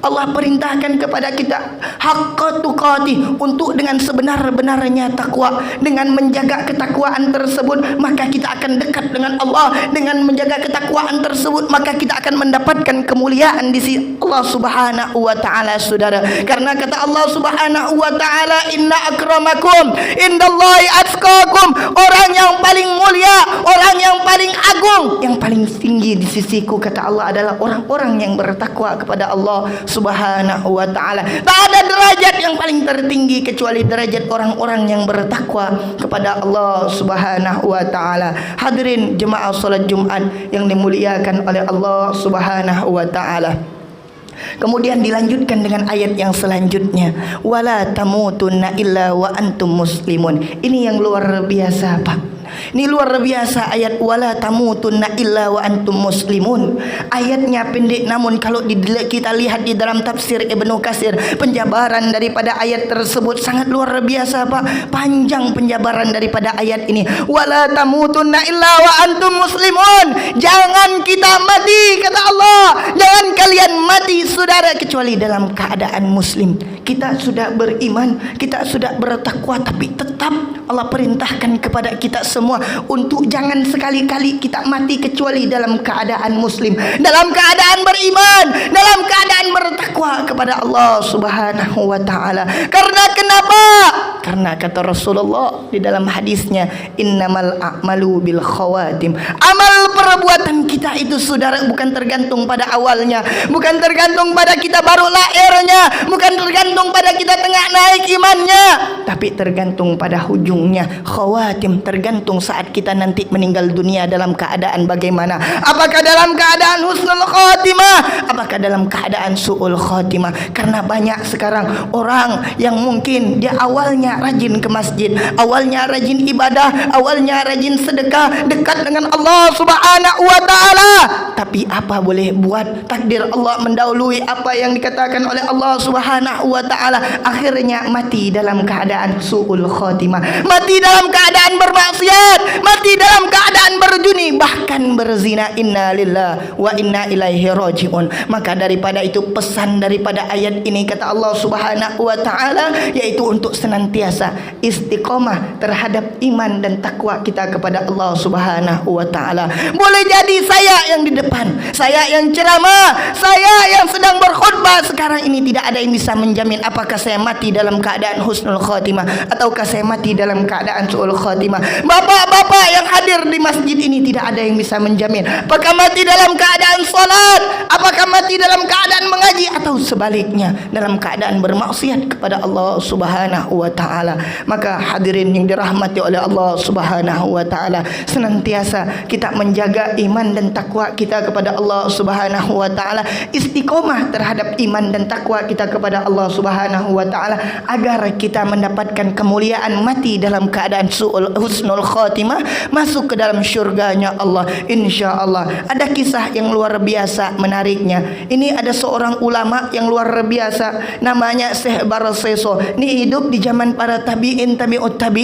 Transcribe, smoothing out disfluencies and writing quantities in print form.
Allah perintahkan kepada kita haqqa tuqatih, untuk dengan sebenar-benarnya takwa. Dengan menjaga ketakwaan tersebut, maka kita akan dekat dengan Allah. Dengan menjaga ketakwaan tersebut, maka kita akan mendapatkan kemuliaan di sisi Allah Subhanahu wa taala, saudara. Karena kata Allah Subhanahu wa taala, inna akramakum indallahi atqakum, orang yang paling mulia, orang yang paling agung, yang paling tinggi di sisiku, kata Allah, adalah orang-orang yang bertakwa kepada Allah Subhanahu wa taala. Tak ada derajat yang paling tertinggi kecuali derajat orang-orang yang bertakwa kepada Allah Subhanahu wa taala. Hadirin jemaah salat Jumat yang dimuliakan oleh Allah Subhanahu wa taala. Kemudian dilanjutkan dengan ayat yang selanjutnya, wala tamutunna illa wa antum muslimun. Ini yang luar biasa, Pak. Ini luar biasa ayat wala tamutunna illa wa antum muslimun. Ayatnya pendek, namun kalau kita lihat di dalam tafsir Ibnu Katsir, penjabaran daripada ayat tersebut sangat luar biasa, Pak. Panjang penjabaran daripada ayat ini. Wala tamutunna illa wa antum muslimun. Jangan kita mati, kata Allah. Jangan kalian mati, saudara, kecuali dalam keadaan muslim. Kita sudah beriman, kita sudah bertakwa, tapi tetap Allah perintahkan kepada kita semua untuk jangan sekali-kali kita mati kecuali dalam keadaan muslim, dalam keadaan beriman, dalam keadaan bertakwa kepada Allah Subhanahu wa taala. Karena kenapa? Karena kata Rasulullah di dalam hadisnya, innamal a'malu bil khawatim. Amal perbuatan kita itu, saudara, bukan tergantung pada awalnya, bukan tergantung pada kita baru lahirnya, bukan tergantung pada kita tengah naik imannya, tapi tergantung pada ujungnya. Khawatim, tergantung saat kita nanti meninggal dunia dalam keadaan bagaimana. Apakah dalam keadaan husnul khatimah, apakah dalam keadaan su'ul khatimah. Karena banyak sekarang orang yang mungkin dia awalnya rajin ke masjid, awalnya rajin ibadah, awalnya rajin sedekah, dekat dengan Allah Subhanahu wa taala, tapi apa boleh buat, takdir Allah mendahului apa yang dikatakan oleh Allah Subhanahu wa taala. Akhirnya mati dalam keadaan su'ul khatimah, mati dalam keadaan bermaksiat, mati dalam keadaan berjudi, bahkan berzina. Inna lillahi wa inna ilaihi rajiun. Maka daripada itu, pesan daripada ayat ini, kata Allah Subhanahu wa taala, yaitu untuk senantiasa istiqomah terhadap iman dan takwa kita kepada Allah Subhanahu wa taala. Boleh jadi saya yang di depan, saya yang ceramah, saya yang sedang berkhutbah sekarang ini, tidak ada yang bisa menjamin apakah saya mati dalam keadaan husnul khatimah ataukah saya mati dalam keadaan su'ul khatimah. Bapak-bapak yang hadir di masjid ini, tidak ada yang bisa menjamin apakah mati dalam keadaan salat, apakah mati dalam keadaan mengaji, atau sebaliknya dalam keadaan bermaksiat kepada Allah Subhanahu wa taala. Maka hadirin yang dirahmati oleh Allah Subhanahu wa taala, senantiasa kita menjaga iman dan takwa kita kepada Allah Subhanahu wa taala, istiqomah terhadap iman dan takwa kita kepada Allah Subhanahu wa taala, agar kita mendapatkan kemuliaan mati dalam keadaan husnul khatimah, masuk ke dalam syurganya Allah insyaallah. Ada kisah yang luar biasa menariknya. Ini ada seorang ulama yang luar biasa, namanya Syekh Barseso. Ini hidup di zaman para tabi'in, tabi'ut tabi'in.